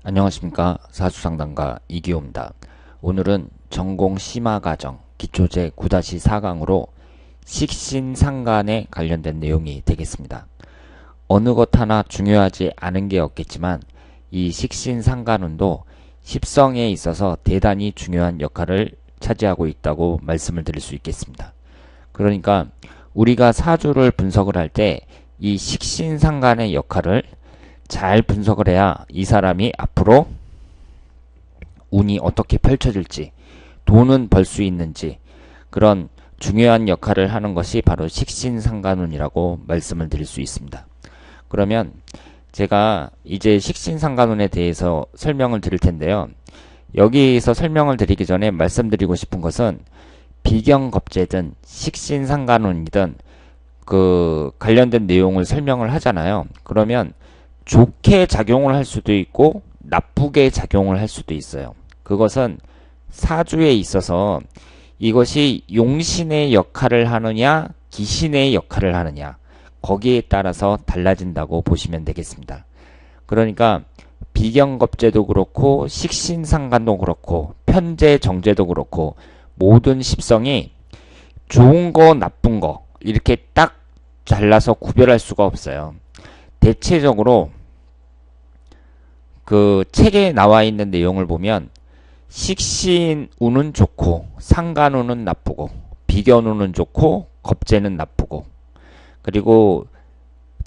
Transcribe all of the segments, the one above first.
안녕하십니까. 사주상담가 이기호입니다. 오늘은 전공 심화과정 기초제 9-4강으로 식신상간에 관련된 내용이 되겠습니다. 어느 것 하나 중요하지 않은 게 없겠지만 이 식신상간운도 십성에 있어서 대단히 중요한 역할을 차지하고 있다고 말씀을 드릴 수 있겠습니다. 그러니까 우리가 사주를 분석을 할 때 이 식신상간의 역할을 잘 분석을 해야 이 사람이 앞으로 운이 어떻게 펼쳐질지, 돈은 벌 수 있는지, 그런 중요한 역할을 하는 것이 바로 식신상간운이라고 말씀을 드릴 수 있습니다. 그러면 제가 이제 식신상간운에 대해서 설명을 드릴 텐데요. 여기에서 설명을 드리기 전에 말씀드리고 싶은 것은 비경겁제든 식신상간운이든 관련된 내용을 설명을 하잖아요. 그러면 좋게 작용을 할 수도 있고 나쁘게 작용을 할 수도 있어요. 그것은 사주에 있어서 이것이 용신의 역할을 하느냐 기신의 역할을 하느냐 거기에 따라서 달라진다고 보시면 되겠습니다. 그러니까 비경겁제도 그렇고 식신상간도 그렇고 편재 정제도 그렇고 모든 십성이 좋은 거 나쁜 거 이렇게 딱 잘라서 구별할 수가 없어요. 대체적으로 그 책에 나와 있는 내용을 보면 식신운은 좋고 상간운은 나쁘고 비견운은 좋고 겁재는 나쁘고 그리고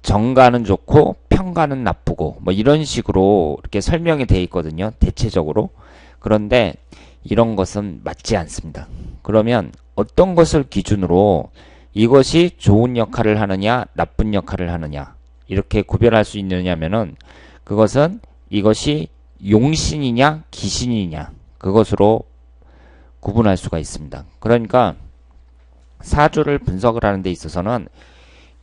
정간은 좋고 편간은 나쁘고 뭐 이런 식으로 이렇게 설명이 되어 있거든요. 대체적으로. 그런데 이런 것은 맞지 않습니다. 그러면 어떤 것을 기준으로 이것이 좋은 역할을 하느냐 나쁜 역할을 하느냐 이렇게 구별할 수 있느냐면은 그것은 이것이 용신이냐 기신이냐 그것으로 구분할 수가 있습니다. 그러니까 사주를 분석을 하는 데 있어서는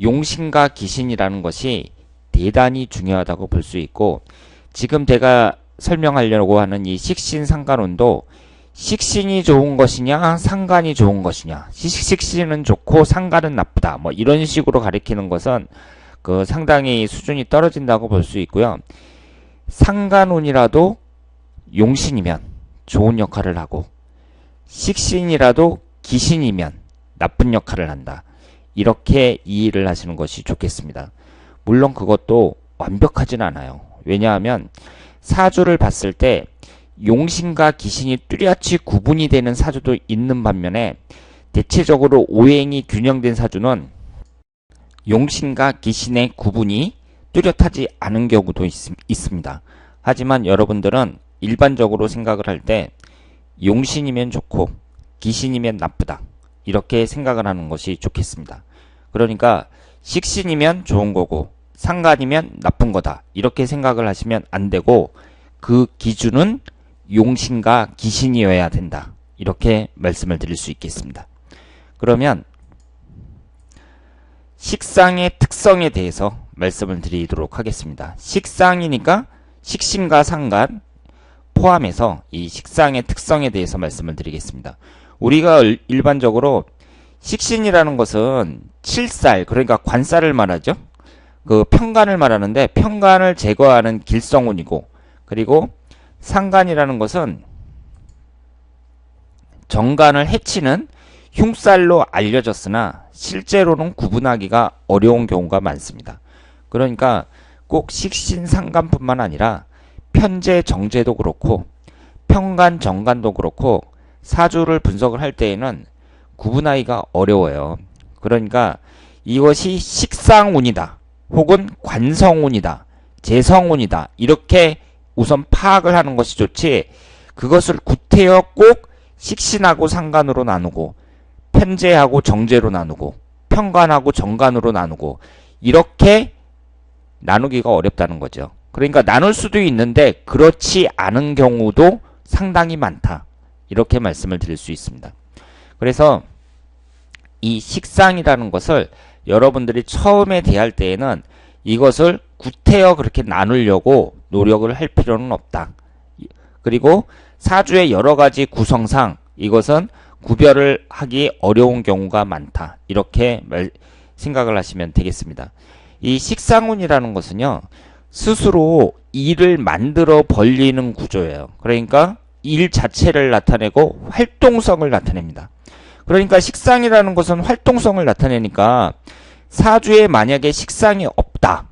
용신과 기신이라는 것이 대단히 중요하다고 볼 수 있고 지금 제가 설명하려고 하는 이 식신상간운도 식신이 좋은 것이냐 상간이 좋은 것이냐 식신은 좋고 상간은 나쁘다 뭐 이런 식으로 가리키는 것은 상당히 수준이 떨어진다고 볼 수 있고요. 상간운이라도 용신이면 좋은 역할을 하고 식신이라도 기신이면 나쁜 역할을 한다. 이렇게 이해를 하시는 것이 좋겠습니다. 물론 그것도 완벽하진 않아요. 왜냐하면 사주를 봤을 때 용신과 기신이 뚜렷이 구분이 되는 사주도 있는 반면에 대체적으로 오행이 균형된 사주는 용신과 기신의 구분이 뚜렷하지 않은 경우도 있습니다. 하지만 여러분들은 일반적으로 생각을 할 때 용신이면 좋고 기신이면 나쁘다. 이렇게 생각을 하는 것이 좋겠습니다. 그러니까 식신이면 좋은 거고 상간이면 나쁜 거다. 이렇게 생각을 하시면 안 되고 그 기준은 용신과 기신이어야 된다. 이렇게 말씀을 드릴 수 있겠습니다. 그러면 식상의 특성에 대해서 말씀을 드리도록 하겠습니다. 식상이니까 식신과 상간 포함해서 이 식상의 특성에 대해서 말씀을 드리겠습니다. 우리가 일반적으로 식신이라는 것은 칠살, 그러니까 관살을 말하죠. 그 편간을 말하는데 편간을 제거하는 길성운이고 그리고 상간이라는 것은 정간을 해치는 흉살로 알려졌으나 실제로는 구분하기가 어려운 경우가 많습니다. 그러니까 꼭 식신상간뿐만 아니라 편재 정제도 그렇고 편간 정간도 그렇고 사주를 분석을 할 때에는 구분하기가 어려워요. 그러니까 이것이 식상운이다 혹은 관성운이다 재성운이다 이렇게 우선 파악을 하는 것이 좋지 그것을 구태여 꼭 식신하고 상간으로 나누고 편재하고 정제로 나누고 편간하고 정간으로 나누고 이렇게 나누기가 어렵다는 거죠. 그러니까 나눌 수도 있는데 그렇지 않은 경우도 상당히 많다. 이렇게 말씀을 드릴 수 있습니다. 그래서 이 식상이라는 것을 여러분들이 처음에 대할 때에는 이것을 구태여 그렇게 나누려고 노력을 할 필요는 없다. 그리고 사주의 여러 가지 구성상 이것은 구별을 하기 어려운 경우가 많다. 이렇게 생각을 하시면 되겠습니다. 이 식상운이라는 것은요. 스스로 일을 만들어 벌리는 구조예요. 그러니까 일 자체를 나타내고 활동성을 나타냅니다. 그러니까 식상이라는 것은 활동성을 나타내니까 사주에 만약에 식상이 없다.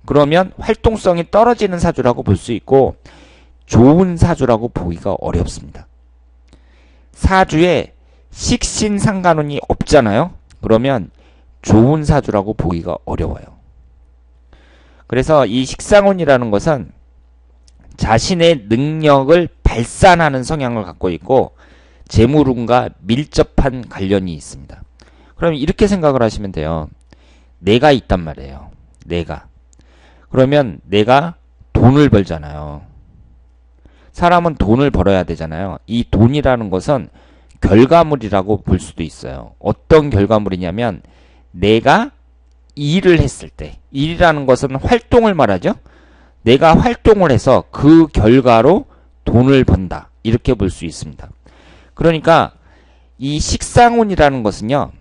그러면 활동성이 떨어지는 사주라고 볼 수 있고 좋은 사주라고 보기가 어렵습니다. 사주에 식신상간운이 없잖아요. 그러면 좋은 사주라고 보기가 어려워요. 그래서 이 식상운이라는 것은 자신의 능력을 발산하는 성향을 갖고 있고 재물운과 밀접한 관련이 있습니다. 그럼 이렇게 생각을 하시면 돼요. 내가 있단 말이에요. 내가. 그러면 내가 돈을 벌잖아요. 사람은 돈을 벌어야 되잖아요. 이 돈이라는 것은 결과물이라고 볼 수도 있어요. 어떤 결과물이냐면 내가 일을 했을 때, 일이라는 것은 활동을 말하죠. 내가 활동을 해서 그 결과로 돈을 번다. 이렇게 볼 수 있습니다. 그러니까 이 식상운이라는 것은요.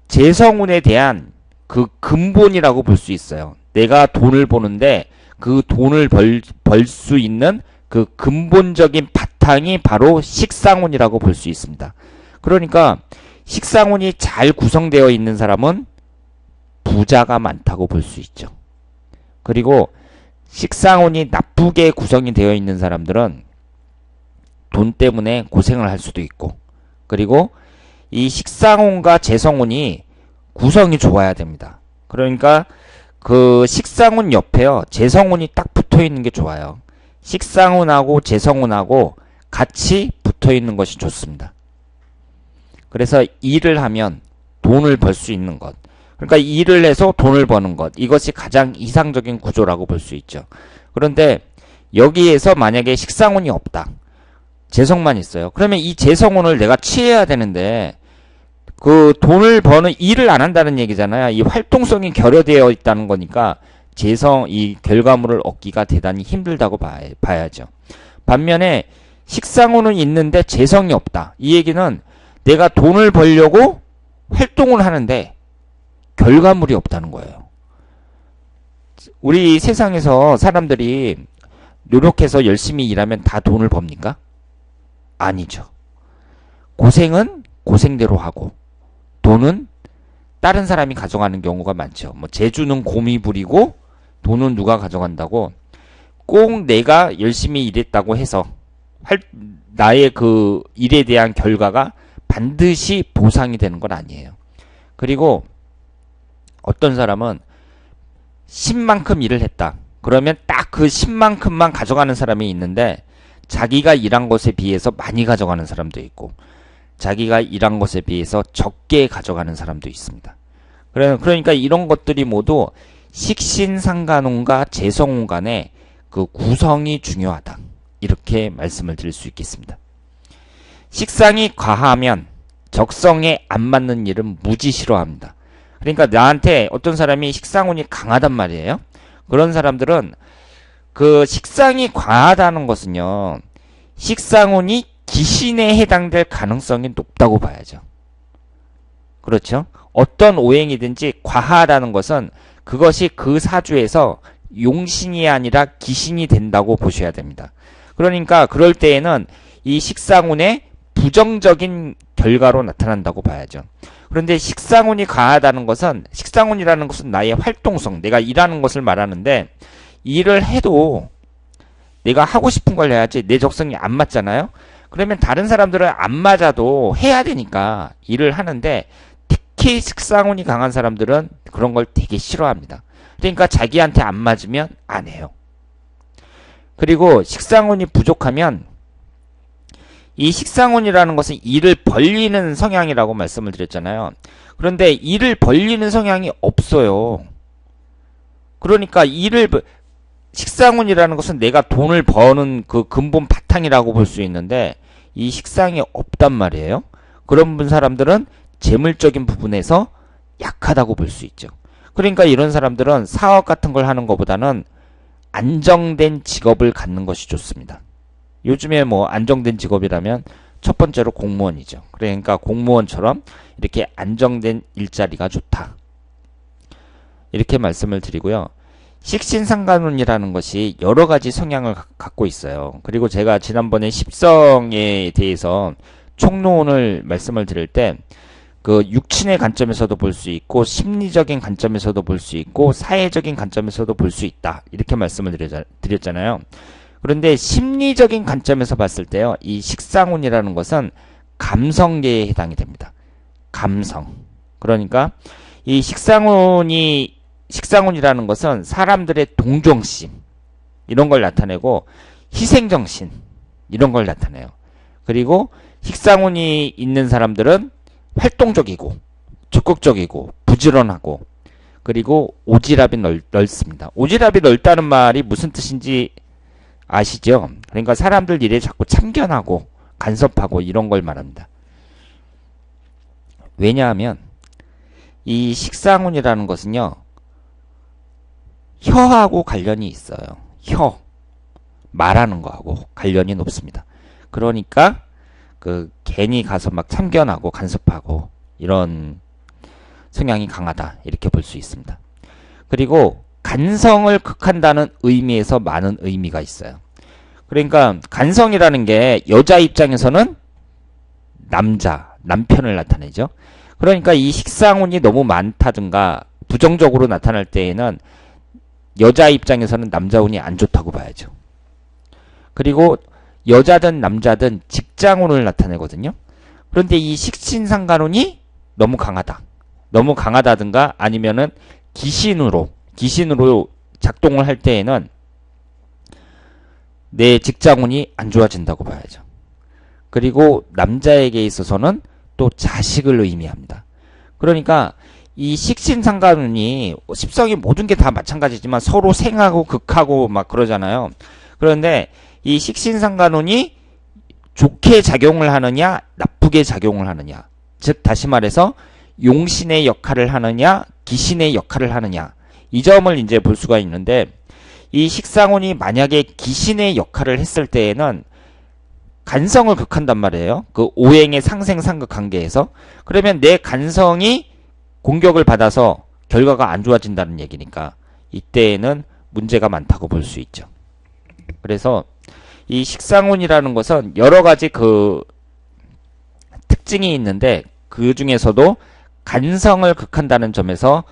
재성운에 대한 그 근본이라고 볼 수 있어요. 내가 돈을 버는데 그 돈을 벌 수 있는 그 근본적인 바탕이 바로 식상운이라고 볼 수 있습니다. 그러니까 식상운이 잘 구성되어 있는 사람은 부자가 많다고 볼 수 있죠. 그리고 식상운이 나쁘게 구성이 되어 있는 사람들은 돈 때문에 고생을 할 수도 있고, 그리고 이 식상운과 재성운이 구성이 좋아야 됩니다. 그러니까 그 식상운 옆에요, 재성운이 딱 붙어 있는 게 좋아요. 식상운하고 재성운하고 같이 붙어 있는 것이 좋습니다. 그래서 일을 하면 돈을 벌 수 있는 것, 그러니까 일을 해서 돈을 버는 것, 이것이 가장 이상적인 구조라고 볼 수 있죠. 그런데 여기에서 만약에 식상운이 없다, 재성만 있어요. 그러면 이 재성운을 내가 취해야 되는데 그 돈을 버는 일을 안 한다는 얘기잖아요. 이 활동성이 결여되어 있다는 거니까 이 결과물을 얻기가 대단히 힘들다고 봐야죠. 반면에 식상운은 있는데 재성이 없다. 이 얘기는 내가 돈을 벌려고 활동을 하는데 결과물이 없다는 거예요. 우리 세상에서 사람들이 노력해서 열심히 일하면 다 돈을 법니까? 아니죠. 고생은 고생대로 하고 돈은 다른 사람이 가져가는 경우가 많죠. 뭐 재주는 곰이 부리고 돈은 누가 가져간다고, 꼭 내가 열심히 일했다고 해서 나의 그 일에 대한 결과가 반드시 보상이 되는 건 아니에요. 그리고 어떤 사람은 10만큼 일을 했다. 그러면 딱 그 10만큼만 가져가는 사람이 있는데 자기가 일한 것에 비해서 많이 가져가는 사람도 있고 자기가 일한 것에 비해서 적게 가져가는 사람도 있습니다. 그러니까 이런 것들이 모두 식신상간운과 재성운 간의 그 구성이 중요하다. 이렇게 말씀을 드릴 수 있겠습니다. 식상이 과하면 적성에 안 맞는 일은 무지 싫어합니다. 그러니까 나한테 어떤 사람이 식상운이 강하단 말이에요. 그런 사람들은 그 식상이 과하다는 것은요, 식상운이 기신에 해당될 가능성이 높다고 봐야죠. 그렇죠? 어떤 오행이든지 과하다는 것은 그것이 그 사주에서 용신이 아니라 기신이 된다고 보셔야 됩니다. 그러니까 그럴 때에는 이 식상운의 부정적인 결과로 나타난다고 봐야죠. 그런데 식상운이 과하다는 것은, 식상운이라는 것은 나의 활동성, 내가 일하는 것을 말하는데 일을 해도 내가 하고 싶은 걸 해야지 내 적성이 안 맞잖아요. 그러면 다른 사람들은 안 맞아도 해야 되니까 일을 하는데 특히 식상운이 강한 사람들은 그런 걸 되게 싫어합니다. 그러니까 자기한테 안 맞으면 안 해요. 그리고 식상운이 부족하면, 이 식상운이라는 것은 일을 벌리는 성향이라고 말씀을 드렸잖아요. 그런데 일을 벌리는 성향이 없어요. 그러니까 식상운이라는 것은 내가 돈을 버는 그 근본 바탕이라고 볼 수 있는데 이 식상이 없단 말이에요. 그런 사람들은 재물적인 부분에서 약하다고 볼 수 있죠. 그러니까 이런 사람들은 사업 같은 걸 하는 것보다는 안정된 직업을 갖는 것이 좋습니다. 요즘에 뭐 안정된 직업이라면 첫 번째로 공무원이죠. 그러니까 공무원처럼 이렇게 안정된 일자리가 좋다. 이렇게 말씀을 드리고요. 식신상간운이라는 것이 여러 가지 성향을 갖고 있어요. 그리고 제가 지난번에 십성에 대해서 총론을 말씀을 드릴 때 그 육친의 관점에서도 볼 수 있고 심리적인 관점에서도 볼 수 있고 사회적인 관점에서도 볼 수 있다. 이렇게 말씀을 드렸잖아요. 그런데 심리적인 관점에서 봤을 때요. 이 식상운이라는 것은 감성계에 해당이 됩니다. 감성. 그러니까 이 식상운이라는 것은 사람들의 동정심 이런 걸 나타내고 희생정신 이런 걸 나타내요. 그리고 식상운이 있는 사람들은 활동적이고 적극적이고 부지런하고 그리고 오지랖이 넓습니다. 오지랖이 넓다는 말이 무슨 뜻인지 아시죠? 그러니까 사람들 일에 자꾸 참견하고 간섭하고 이런 걸 말합니다. 왜냐하면 이 식상운이라는 것은요. 혀하고 관련이 있어요. 혀. 말하는 거하고 관련이 높습니다. 그러니까 괜히 가서 막 참견하고 간섭하고 이런 성향이 강하다. 이렇게 볼 수 있습니다. 그리고 간성을 극한다는 의미에서 많은 의미가 있어요. 그러니까 간성이라는 게 여자 입장에서는 남편을 나타내죠. 그러니까 이 식상운이 너무 많다든가 부정적으로 나타날 때에는 여자 입장에서는 남자운이 안 좋다고 봐야죠. 그리고 여자든 남자든 직장운을 나타내거든요. 그런데 이 식신상간운이 너무 강하다. 너무 강하다든가 아니면은 기신으로 작동을 할 때에는 내 직장운이 안 좋아진다고 봐야죠. 그리고 남자에게 있어서는 또 자식을 의미합니다. 그러니까 이 식신상간운이 십성이 모든 게 다 마찬가지지만 서로 생하고 극하고 막 그러잖아요. 그런데 이 식신상간운이 좋게 작용을 하느냐 나쁘게 작용을 하느냐 즉 다시 말해서 용신의 역할을 하느냐 기신의 역할을 하느냐 이 점을 이제 볼 수가 있는데 이 식상운이 만약에 기신의 역할을 했을 때에는 간성을 극한단 말이에요. 그 오행의 상생상극 관계에서. 그러면 내 간성이 공격을 받아서 결과가 안 좋아진다는 얘기니까 이때에는 문제가 많다고 볼 수 있죠. 그래서 이 식상운이라는 것은 여러 가지 특징이 있는데 그 중에서도 간성을 극한다는 점에서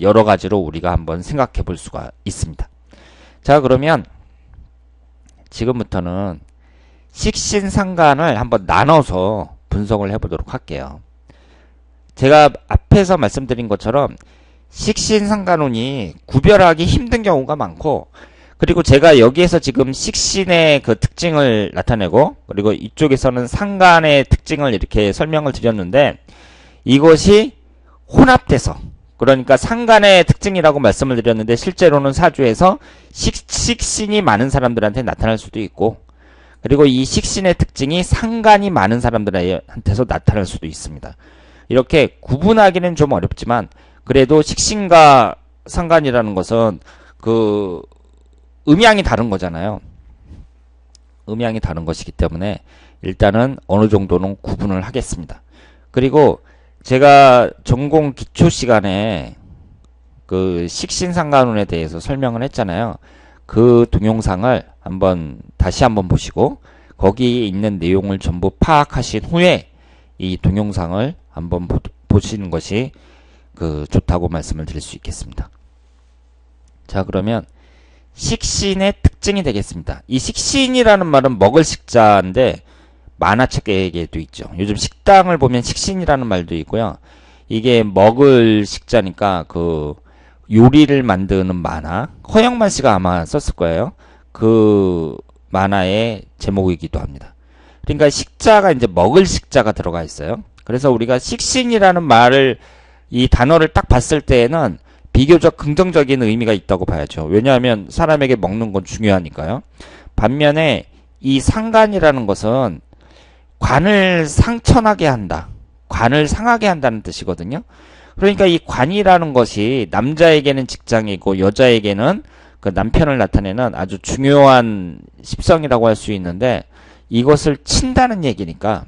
여러 가지로 우리가 한번 생각해 볼 수가 있습니다. 자, 그러면 지금부터는 식신상간을 한번 나눠서 분석을 해보도록 할게요. 제가 앞에서 말씀드린 것처럼 식신상간운이 구별하기 힘든 경우가 많고 그리고 제가 여기에서 지금 식신의 특징을 나타내고 그리고 이쪽에서는 상간의 특징을 이렇게 설명을 드렸는데 이것이 혼합돼서 그러니까 상간의 특징이라고 말씀을 드렸는데 실제로는 사주에서 식신이 많은 사람들한테 나타날 수도 있고 그리고 이 식신의 특징이 상간이 많은 사람들한테서 나타날 수도 있습니다. 이렇게 구분하기는 좀 어렵지만 그래도 식신과 상간이라는 것은 음양이 다른 거잖아요. 음양이 다른 것이기 때문에 일단은 어느 정도는 구분을 하겠습니다. 그리고 제가 전공 기초 시간에 식신상간운에 대해서 설명을 했잖아요. 그 동영상을 다시 한번 보시고 거기에 있는 내용을 전부 파악하신 후에 이 동영상을 한번 보시는 것이 좋다고 말씀을 드릴 수 있겠습니다. 자, 그러면 식신의 특징이 되겠습니다. 이 식신이라는 말은 먹을 식자인데 만화책에도 있죠. 요즘 식당을 보면 식신이라는 말도 있고요. 이게 먹을 식자니까 요리를 만드는 만화 허영만 씨가 아마 썼을 거예요. 그 만화의 제목이기도 합니다. 그러니까 식자가 이제 먹을 식자가 들어가 있어요. 그래서 우리가 식신이라는 말을 이 단어를 딱 봤을 때에는 비교적 긍정적인 의미가 있다고 봐야죠. 왜냐하면 사람에게 먹는 건 중요하니까요. 반면에 이 상간이라는 것은 관을 상천하게 한다. 관을 상하게 한다는 뜻이거든요. 그러니까 이 관이라는 것이 남자에게는 직장이고 여자에게는 그 남편을 나타내는 아주 중요한 십성이라고 할 수 있는데 이것을 친다는 얘기니까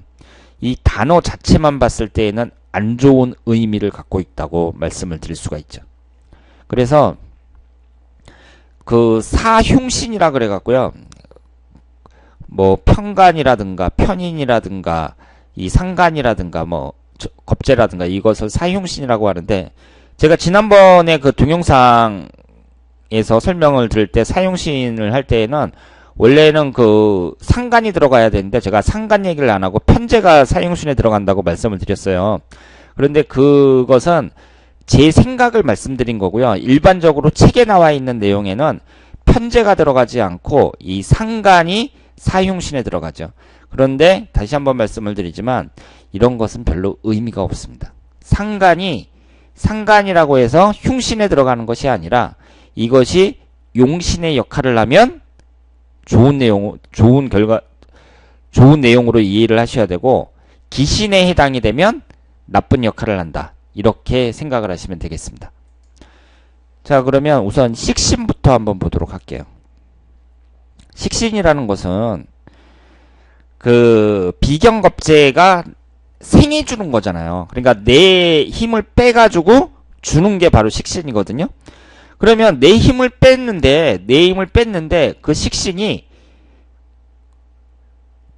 이 단어 자체만 봤을 때에는 안 좋은 의미를 갖고 있다고 말씀을 드릴 수가 있죠. 그래서 그 사흉신이라 그래갖고요. 뭐 편간이라든가 편인이라든가 이 상간이라든가 뭐 겁재라든가 이것을 사흉신이라고 하는데, 제가 지난번에 그 동영상에서 설명을 들을 때 사흉신을 할 때에는 원래는 그 상간이 들어가야 되는데 제가 상간 얘기를 안 하고 편재가 사흉신에 들어간다고 말씀을 드렸어요. 그런데 그것은 제 생각을 말씀드린 거고요. 일반적으로 책에 나와 있는 내용에는 편재가 들어가지 않고 이 상간이 사흉신에 들어가죠. 그런데 다시 한번 말씀을 드리지만 이런 것은 별로 의미가 없습니다. 상간이라고 해서 흉신에 들어가는 것이 아니라 이것이 용신의 역할을 하면 좋은 내용으로 이해를 하셔야 되고, 기신에 해당이 되면 나쁜 역할을 한다. 이렇게 생각을 하시면 되겠습니다. 자, 그러면 우선 식신부터 한번 보도록 할게요. 식신이라는 것은 그 비경겁재가 생해주는 거잖아요. 그러니까 내 힘을 빼가지고 주는 게 바로 식신이거든요. 그러면 내 힘을 뺐는데 그 식신이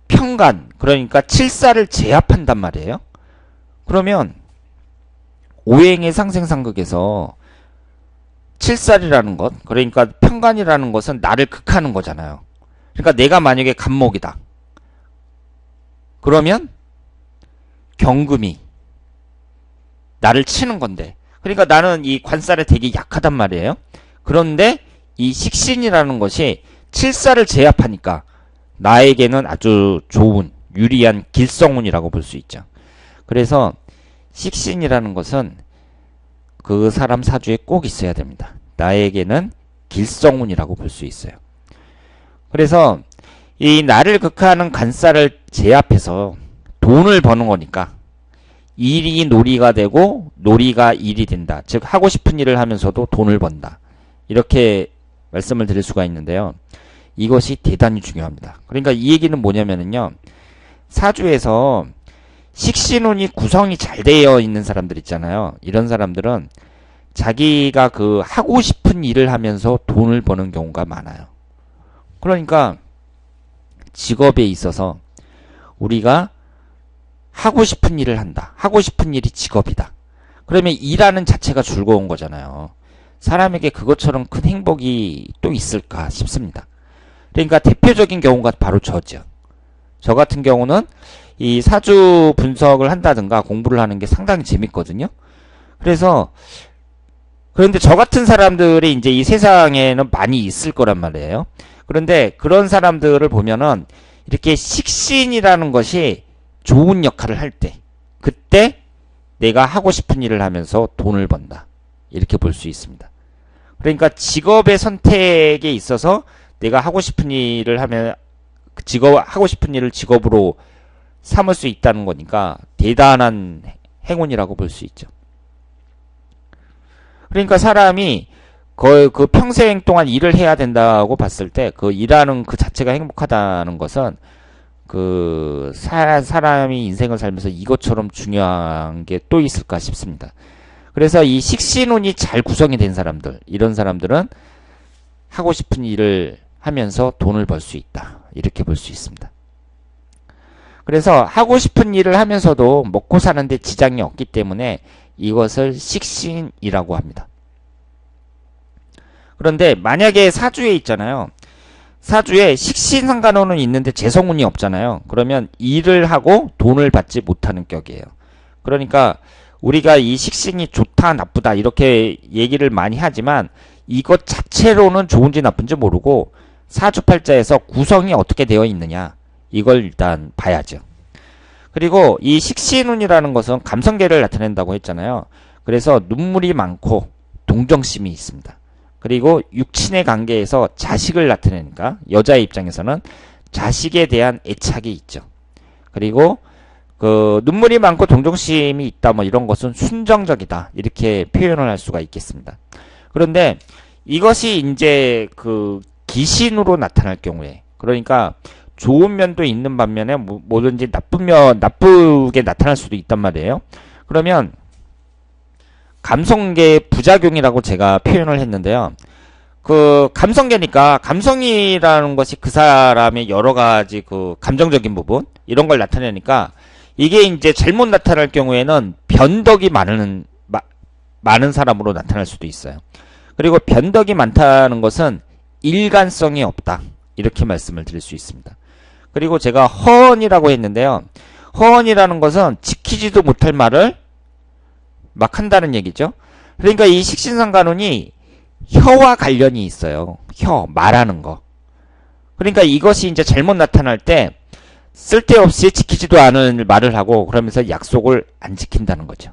편간, 그러니까 칠사를 제압한단 말이에요. 그러면 오행의 상생상극에서 칠살이라는 것, 그러니까 편간이라는 것은 나를 극하는 거잖아요. 그러니까 내가 만약에 간목이다. 그러면 경금이 나를 치는 건데, 그러니까 나는 이 관살에 되게 약하단 말이에요. 그런데 이 식신이라는 것이 칠살을 제압하니까 나에게는 아주 좋은 유리한 길성운이라고 볼 수 있죠. 그래서 식신이라는 것은 그 사람 사주에 꼭 있어야 됩니다. 나에게는 길성운이라고 볼 수 있어요. 그래서 이 나를 극하는 간살을 제압해서 돈을 버는 거니까 일이 놀이가 되고 놀이가 일이 된다. 즉 하고 싶은 일을 하면서도 돈을 번다. 이렇게 말씀을 드릴 수가 있는데요. 이것이 대단히 중요합니다. 그러니까 이 얘기는 뭐냐면요. 사주에서 식신운이 구성이 잘 되어 있는 사람들 있잖아요. 이런 사람들은 자기가 그 하고 싶은 일을 하면서 돈을 버는 경우가 많아요. 그러니까 직업에 있어서 우리가 하고 싶은 일을 한다. 하고 싶은 일이 직업이다. 그러면 일하는 자체가 즐거운 거잖아요. 사람에게 그것처럼 큰 행복이 또 있을까 싶습니다. 그러니까 대표적인 경우가 바로 저죠. 저 같은 경우는 이 사주 분석을 한다든가 공부를 하는 게 상당히 재밌거든요. 그런데 저 같은 사람들이 이제 이 세상에는 많이 있을 거란 말이에요. 그런데 그런 사람들을 보면은 이렇게 식신이라는 것이 좋은 역할을 할 때, 그때 내가 하고 싶은 일을 하면서 돈을 번다. 이렇게 볼 수 있습니다. 그러니까 직업의 선택에 있어서 내가 하고 싶은 일을 하면 하고 싶은 일을 직업으로 삼을 수 있다는 거니까 대단한 행운이라고 볼 수 있죠. 그러니까 사람이 거의 그 평생 동안 일을 해야 된다고 봤을 때 그 일하는 그 자체가 행복하다는 것은 그 사람이 인생을 살면서 이것처럼 중요한 게 또 있을까 싶습니다. 그래서 이 식신운이 잘 구성이 된 사람들, 이런 사람들은 하고 싶은 일을 하면서 돈을 벌 수 있다. 이렇게 볼 수 있습니다. 그래서 하고 싶은 일을 하면서도 먹고 사는데 지장이 없기 때문에 이것을 식신이라고 합니다. 그런데 만약에 사주에 있잖아요. 사주에 식신상간호는 있는데 재성운이 없잖아요. 그러면 일을 하고 돈을 받지 못하는 격이에요. 그러니까 우리가 이 식신이 좋다 나쁘다 이렇게 얘기를 많이 하지만 이것 자체로는 좋은지 나쁜지 모르고 사주팔자에서 구성이 어떻게 되어 있느냐, 이걸 일단 봐야죠. 그리고 이 식신운이라는 것은 감성계를 나타낸다고 했잖아요. 그래서 눈물이 많고 동정심이 있습니다. 그리고 육친의 관계에서 자식을 나타내니까 여자의 입장에서는 자식에 대한 애착이 있죠. 그리고 그 눈물이 많고 동정심이 있다, 뭐 이런 것은 순정적이다, 이렇게 표현을 할 수가 있겠습니다. 그런데 이것이 이제 그 기신으로 나타날 경우에, 그러니까 좋은 면도 있는 반면에 뭐든지 나쁘게 나타날 수도 있단 말이에요. 그러면 감성계의 부작용이라고 제가 표현을 했는데요. 그 감성계니까 감성이라는 것이 그 사람의 여러 가지 그 감정적인 부분 이런 걸 나타내니까 이게 이제 잘못 나타날 경우에는 변덕이 많은 사람으로 나타날 수도 있어요. 그리고 변덕이 많다는 것은 일관성이 없다. 이렇게 말씀을 드릴 수 있습니다. 그리고 제가 허언이라고 했는데요. 허언이라는 것은 지키지도 못할 말을 막 한다는 얘기죠. 그러니까 이 식신상간운이 혀와 관련이 있어요. 혀, 말하는 거. 그러니까 이것이 이제 잘못 나타날 때 쓸데없이 지키지도 않을 말을 하고 그러면서 약속을 안 지킨다는 거죠.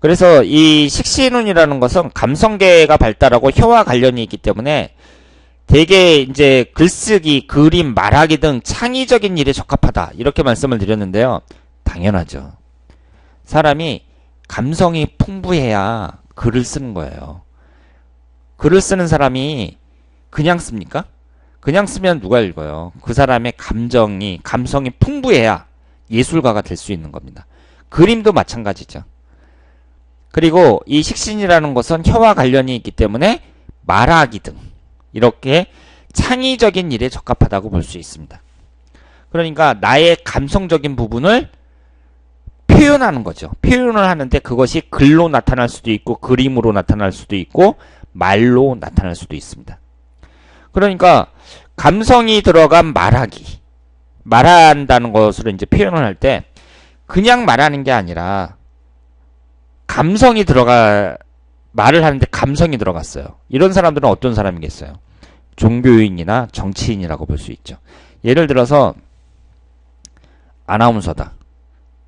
그래서 이 식신운이라는 것은 감성계가 발달하고 혀와 관련이 있기 때문에 되게 이제 글쓰기, 그림, 말하기 등 창의적인 일에 적합하다. 이렇게 말씀을 드렸는데요. 당연하죠. 사람이 감성이 풍부해야 글을 쓰는 거예요. 글을 쓰는 사람이 그냥 씁니까? 그냥 쓰면 누가 읽어요? 그 사람의 감성이 풍부해야 예술가가 될 수 있는 겁니다. 그림도 마찬가지죠. 그리고 이 식신이라는 것은 혀와 관련이 있기 때문에 말하기 등 이렇게 창의적인 일에 적합하다고 볼 수 있습니다. 그러니까 나의 감성적인 부분을 표현하는 거죠. 표현을 하는데 그것이 글로 나타날 수도 있고 그림으로 나타날 수도 있고 말로 나타날 수도 있습니다. 그러니까 감성이 들어간 말한다는 것으로 이제 표현을 할 때 그냥 말하는 게 아니라 감성이 말을 하는데 감성이 들어갔어요. 이런 사람들은 어떤 사람이겠어요? 종교인이나 정치인이라고 볼 수 있죠. 예를 들어서 아나운서다.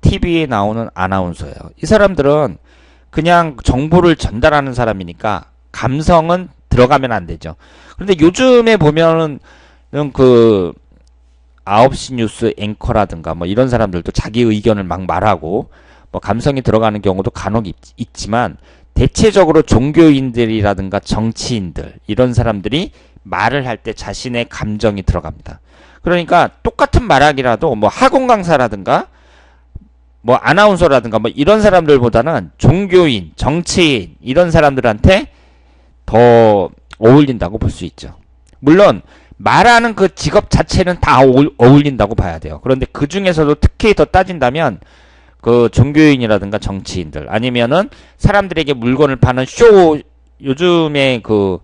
TV에 나오는 아나운서예요. 이 사람들은 그냥 정보를 전달하는 사람이니까 감성은 들어가면 안 되죠. 그런데 요즘에 보면은 그 9시 뉴스 앵커라든가 뭐 이런 사람들도 자기 의견을 막 말하고 뭐 감성이 들어가는 경우도 간혹 있지만 대체적으로 종교인들이라든가 정치인들 이런 사람들이 말을 할 때 자신의 감정이 들어갑니다. 그러니까 똑같은 말하기라도 뭐 학원 강사라든가 뭐 아나운서라든가 뭐 이런 사람들보다는 종교인, 정치인 이런 사람들한테 더 어울린다고 볼 수 있죠. 물론 말하는 그 직업 자체는 다 어울린다고 봐야 돼요. 그런데 그 중에서도 특히 더 따진다면 그 종교인이라든가 정치인들 아니면은 사람들에게 물건을 파는 요즘에 그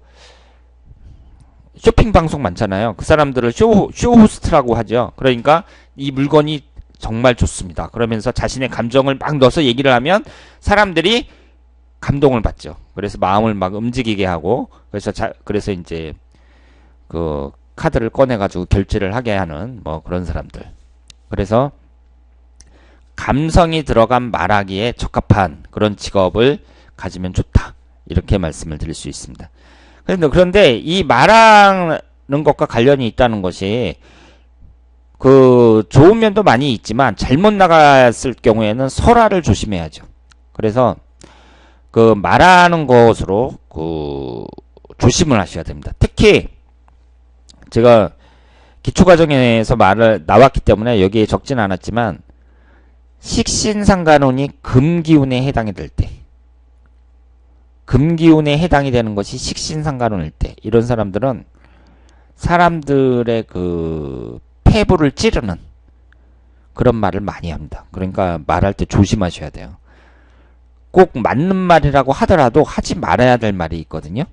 쇼핑 방송 많잖아요. 그 사람들을 쇼호스트라고 하죠. 그러니까 이 물건이 정말 좋습니다. 그러면서 자신의 감정을 막 넣어서 얘기를 하면 사람들이 감동을 받죠. 그래서 마음을 막 움직이게 하고 그래서 이제 그 카드를 꺼내가지고 결제를 하게 하는 뭐 그런 사람들. 그래서 감성이 들어간 말하기에 적합한 그런 직업을 가지면 좋다. 이렇게 말씀을 드릴 수 있습니다. 그런데 이 말하는 것과 관련이 있다는 것이 그 좋은 면도 많이 있지만 잘못 나갔을 경우에는 설화를 조심해야죠. 그래서 그 말하는 것으로 그 조심을 하셔야 됩니다. 특히 제가 기초과정에서 말을 나왔기 때문에 여기에 적진 않았지만 식신상간운이 금기운에 해당이 될 때, 금기운에 해당이 되는 것이 식신상간운일 때 이런 사람들은 사람들의 그 폐부를 찌르는 그런 말을 많이 합니다. 그러니까 말할 때 조심하셔야 돼요. 꼭 맞는 말이라고 하더라도 하지 말아야 될 말이 있거든요.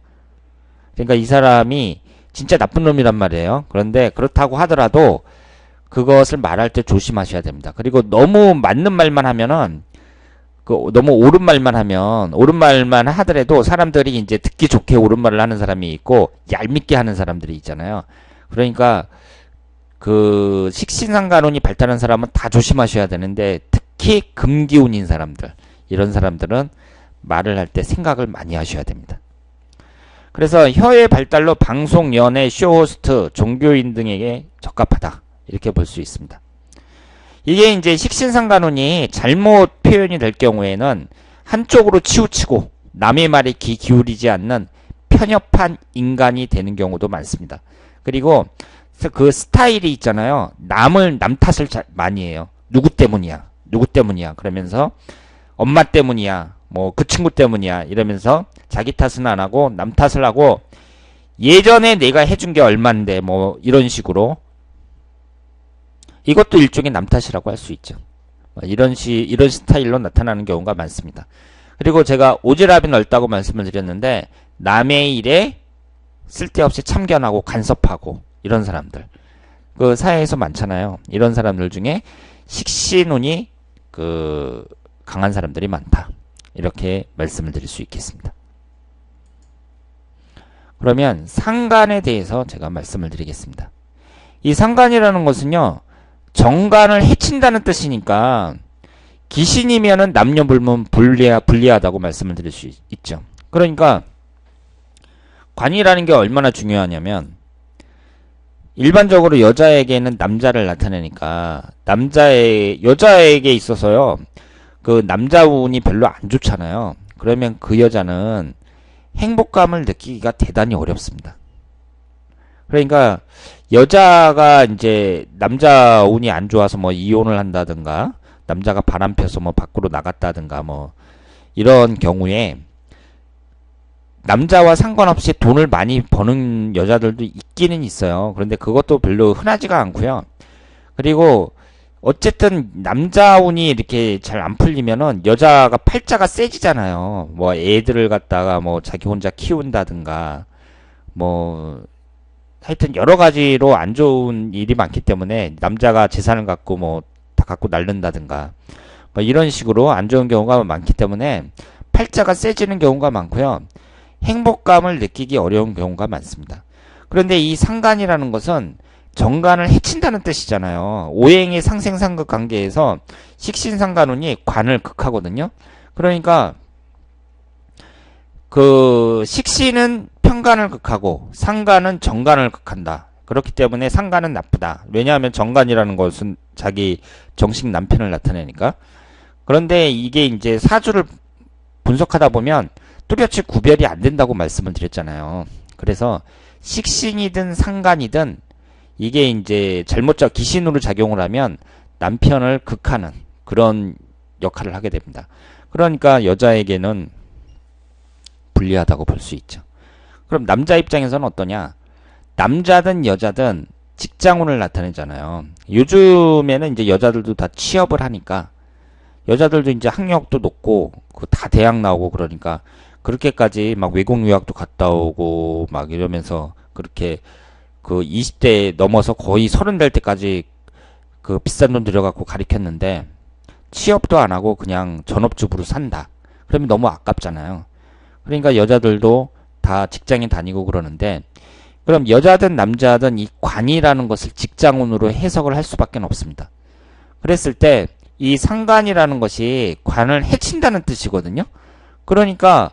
그러니까 이 사람이 진짜 나쁜 놈이란 말이에요. 그런데 그렇다고 하더라도 그것을 말할 때 조심하셔야 됩니다. 그리고 너무 맞는 말만 하면은 너무 옳은 말만 하더라도 사람들이 이제 듣기 좋게 옳은 말을 하는 사람이 있고 얄밉게 하는 사람들이 있잖아요. 그러니까 그 식신상간운이 발달한 사람은 다 조심하셔야 되는데 특히 금기운인 사람들 이런 사람들은 말을 할 때 생각을 많이 하셔야 됩니다. 그래서 혀의 발달로 방송, 연예, 쇼호스트, 종교인 등에게 적합하다 이렇게 볼 수 있습니다. 이게 이제 식신상간운이 잘못 표현이 될 경우에는 한쪽으로 치우치고 남의 말에 귀 기울이지 않는 편협한 인간이 되는 경우도 많습니다. 그리고 그 스타일이 있잖아요. 남 탓을 많이 해요. 누구 때문이야 그러면서 엄마 때문이야, 뭐 그 친구 때문이야 이러면서 자기 탓은 안 하고 남 탓을 하고 예전에 내가 해준 게 얼만데 뭐 이런 식으로 이것도 일종의 남 탓이라고 할 수 있죠. 이런 스타일로 나타나는 경우가 많습니다. 그리고 제가 오지랖이 넓다고 말씀을 드렸는데 남의 일에 쓸데없이 참견하고 간섭하고 이런 사람들 그 사회에서 많잖아요. 이런 사람들 중에 식신운이 강한 사람들이 많다. 이렇게 말씀을 드릴 수 있겠습니다. 그러면 상간에 대해서 제가 말씀을 드리겠습니다. 이 상간이라는 것은요. 정간을 해친다는 뜻이니까 귀신이면은 남녀불문 불리하다고 말씀을 드릴 수 있죠. 그러니까 관이라는 게 얼마나 중요하냐면 일반적으로 여자에게는 남자를 나타내니까 여자에게 있어서요. 그 남자운이 별로 안 좋잖아요. 그러면 그 여자는 행복감을 느끼기가 대단히 어렵습니다. 그러니까 여자가 이제 남자 운이 안 좋아서 뭐 이혼을 한다든가 남자가 바람 펴서 뭐 밖으로 나갔다든가 뭐 이런 경우에 남자와 상관없이 돈을 많이 버는 여자들도 있기는 있어요. 그런데 그것도 별로 흔하지가 않고요. 그리고 어쨌든 남자 운이 이렇게 잘 안 풀리면은 여자가 팔자가 세지잖아요. 뭐 애들을 갖다가 뭐 자기 혼자 키운다든가 뭐 하여튼 여러 가지로 안 좋은 일이 많기 때문에 남자가 재산을 갖고 뭐 다 갖고 날른다든가 뭐 이런 식으로 안 좋은 경우가 많기 때문에 팔자가 세지는 경우가 많고요. 행복감을 느끼기 어려운 경우가 많습니다. 그런데 이 상간이라는 것은 정간을 해친다는 뜻이잖아요. 오행의 상생상극 관계에서 식신상간운이 관을 극하거든요. 그러니까 그 식신은 편간을 극하고 상간은 정간을 극한다. 그렇기 때문에 상간은 나쁘다. 왜냐하면 정간이라는 것은 자기 정식 남편을 나타내니까. 그런데 이게 이제 사주를 분석하다 보면 뚜렷이 구별이 안 된다고 말씀을 드렸잖아요. 그래서 식신이든 상간이든 이게 이제 귀신으로 작용을 하면 남편을 극하는 그런 역할을 하게 됩니다. 그러니까 여자에게는 불리하다고 볼 수 있죠. 그럼 남자 입장에서는 어떠냐? 남자든 여자든 직장운을 나타내잖아요. 요즘에는 이제 여자들도 다 취업을 하니까 여자들도 이제 학력도 높고 다 대학 나오고 그러니까 그렇게까지 막 외국 유학도 갔다 오고 막 이러면서 그렇게 20대 넘어서 거의 30 될 때까지 비싼 돈 들여갖고 가르쳤는데 취업도 안 하고 그냥 전업주부로 산다. 그러면 너무 아깝잖아요. 그러니까 여자들도 다 직장에 다니고 그러는데 그럼 여자든 남자든 이 관이라는 것을 직장운으로 해석을 할 수밖에 없습니다. 그랬을 때 이 상관이라는 것이 관을 해친다는 뜻이거든요. 그러니까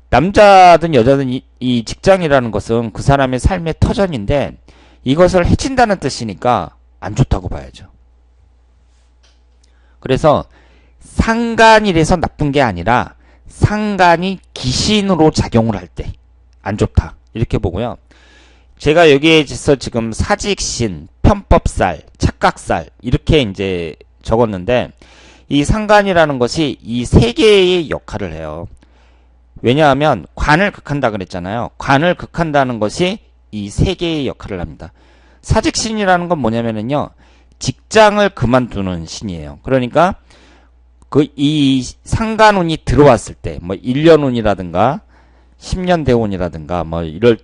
남자든 여자든 이 직장이라는 것은 그 사람의 삶의 터전인데 이것을 해친다는 뜻이니까 안 좋다고 봐야죠. 그래서 상간이라서 나쁜 게 아니라 상간이 기신으로 작용을 할 때 안 좋다. 이렇게 보고요. 제가 여기에서 지금 사직신, 편법살, 착각살 이렇게 이제 적었는데 이 상간이라는 것이 이 세 개의 역할을 해요. 왜냐하면 관을 극한다 그랬잖아요. 관을 극한다는 것이 이 세 개의 역할을 합니다. 사직신이라는 건 뭐냐면요. 직장을 그만두는 신이에요. 그러니까 이 상간운이 들어왔을 때 뭐 1년운이라든가 10년 대운이라든가 뭐 이럴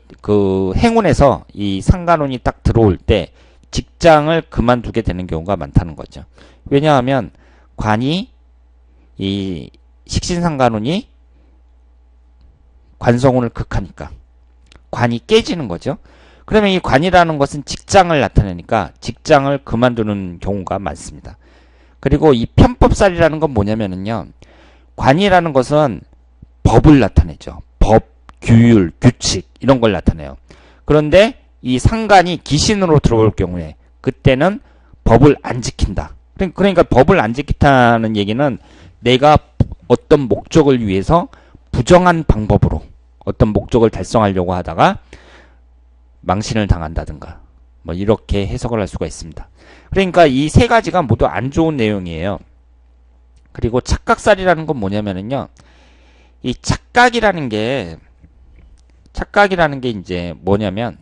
행운에서 이 상간운이 딱 들어올 때 직장을 그만두게 되는 경우가 많다는 거죠. 왜냐하면 관이 이 식신상간운이 관성운을 극하니까 관이 깨지는 거죠. 그러면 이 관이라는 것은 직장을 나타내니까 직장을 그만두는 경우가 많습니다. 그리고 이 편법살이라는 건 뭐냐면요. 관이라는 것은 법을 나타내죠. 법, 규율, 규칙 이런 걸 나타내요. 그런데 이 상간이 기신으로 들어올 경우에 그때는 법을 안 지킨다. 그러니까 법을 안 지킨다는 얘기는 내가 어떤 목적을 위해서 부정한 방법으로 어떤 목적을 달성하려고 하다가 망신을 당한다든가 뭐 이렇게 해석을 할 수가 있습니다. 그러니까 이 세 가지가 모두 안 좋은 내용이에요. 그리고 착각살이라는 건 뭐냐면요. 이 착각이라는 게 이제 뭐냐면,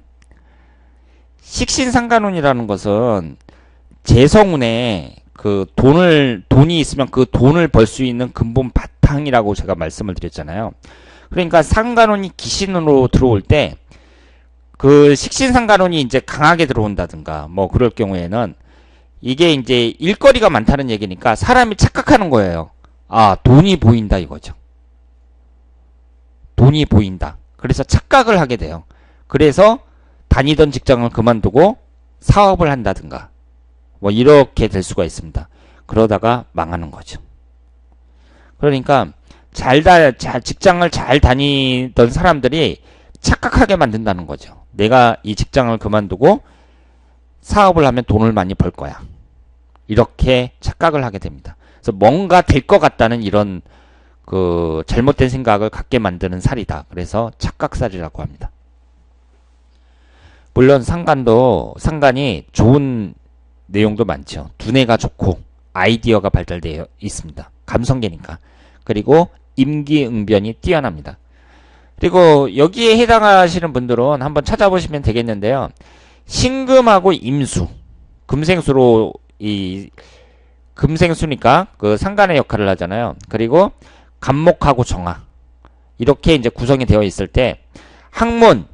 식신상간운이라는 것은 재성운에 돈이 있으면 그 돈을 벌 수 있는 근본 바탕이라고 제가 말씀을 드렸잖아요. 그러니까 상간운이 기신으로 들어올 때, 그 식신상간운이 이제 강하게 들어온다든가, 뭐 그럴 경우에는 이게 이제 일거리가 많다는 얘기니까 사람이 착각하는 거예요. 아, 돈이 보인다 이거죠. 돈이 보인다. 그래서 착각을 하게 돼요. 그래서 다니던 직장을 그만두고 사업을 한다든가 뭐 이렇게 될 수가 있습니다. 그러다가 망하는 거죠. 그러니까 직장을 잘 다니던 사람들이 착각하게 만든다는 거죠. 내가 이 직장을 그만두고 사업을 하면 돈을 많이 벌 거야. 이렇게 착각을 하게 됩니다. 그래서 뭔가 될 것 같다는 이런 잘못된 생각을 갖게 만드는 살이다. 그래서 착각살이라고 합니다. 물론 상간이 좋은 내용도 많죠. 두뇌가 좋고 아이디어가 발달되어 있습니다. 감성계니까. 그리고 임기응변이 뛰어납니다. 그리고 여기에 해당하시는 분들은 한번 찾아보시면 되겠는데요. 신금하고 임수, 금생수로 금생수니까 그 상간의 역할을 하잖아요. 그리고 간목하고 정화, 이렇게 이제 구성이 되어 있을 때 학문,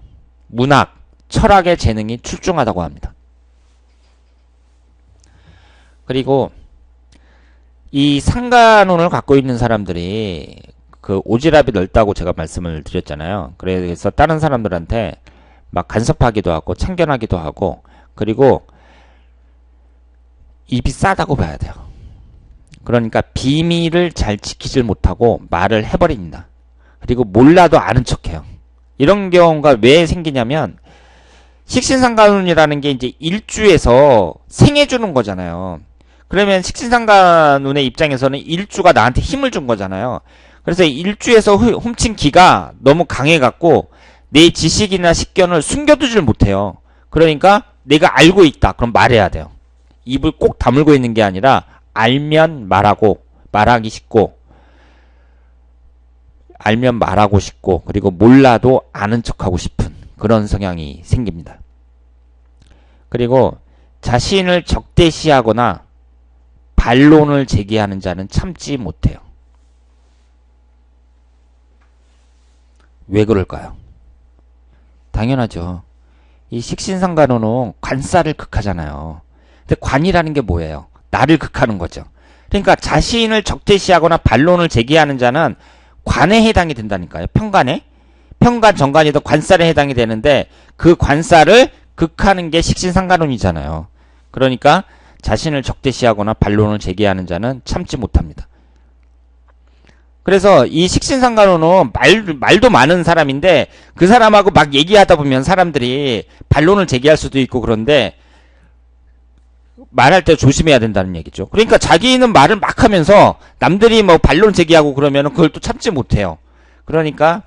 문학, 철학의 재능이 출중하다고 합니다. 그리고 이 상간운을 갖고 있는 사람들이 그 오지랖이 넓다고 제가 말씀을 드렸잖아요. 그래서 다른 사람들한테 막 간섭하기도 하고 참견하기도 하고, 그리고 입이 싸다고 봐야 돼요. 그러니까 비밀을 잘 지키질 못하고 말을 해버립니다. 그리고 몰라도 아는 척해요. 이런 경우가 왜 생기냐면, 식신상간운이라는 게 이제 일주에서 생해주는 거잖아요. 그러면 식신상간운의 입장에서는 일주가 나한테 힘을 준 거잖아요. 그래서 일주에서 훔친 기가 너무 강해갖고 내 지식이나 식견을 숨겨두질 못해요. 그러니까 내가 알고 있다. 그럼 말해야 돼요. 입을 꼭 다물고 있는 게 아니라 알면 말하기 쉽고, 알면 말하고 싶고, 그리고 몰라도 아는 척하고 싶은 그런 성향이 생깁니다. 그리고 자신을 적대시하거나 반론을 제기하는 자는 참지 못해요. 왜 그럴까요? 당연하죠. 이 식신상간호는 관사를 극하잖아요. 근데 관이라는 게 뭐예요? 나를 극하는 거죠. 그러니까 자신을 적대시하거나 반론을 제기하는 자는 관에 해당이 된다니까요. 평관에. 평관, 정관이도 관살에 해당이 되는데 그 관살을 극하는 게 식신상간혼이잖아요. 그러니까 자신을 적대시하거나 반론을 제기하는 자는 참지 못합니다. 그래서 이 식신상간호는 말도 많은 사람인데 그 사람하고 막 얘기하다 보면 사람들이 반론을 제기할 수도 있고, 그런데 말할 때 조심해야 된다는 얘기죠. 그러니까 자기는 말을 막 하면서 남들이 뭐 반론 제기하고 그러면 그걸 또 참지 못해요. 그러니까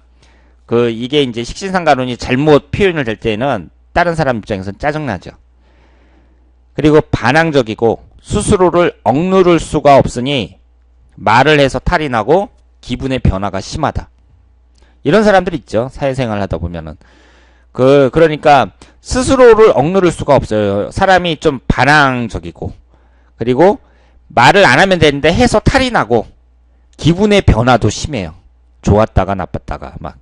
이게 이제 식신상간혼이 잘못 표현을 될 때는 다른 사람 입장에서는 짜증나죠. 그리고 반항적이고 스스로를 억누를 수가 없으니 말을 해서 탈이 나고 기분의 변화가 심하다. 이런 사람들이 있죠. 사회생활 하다 보면은. 그러니까 스스로를 억누를 수가 없어요. 사람이 좀 반항적이고, 그리고 말을 안 하면 되는데 해서 탈이 나고 기분의 변화도 심해요. 좋았다가 나빴다가 막.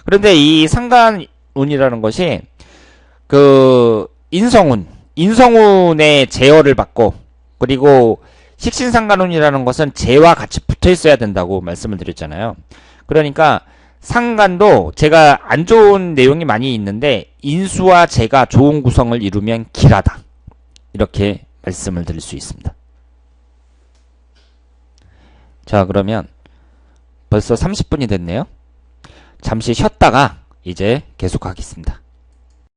그런데 이 상간운이라는 것이 인성운의 제어를 받고, 그리고 식신상간운이라는 것은 재와 같이 붙어 있어야 된다고 말씀을 드렸잖아요. 그러니까 상간도 제가 안 좋은 내용이 많이 있는데 인수와 재가 좋은 구성을 이루면 길하다. 이렇게 말씀을 드릴 수 있습니다. 자, 그러면 벌써 30분이 됐네요. 잠시 쉬었다가 이제 계속하겠습니다.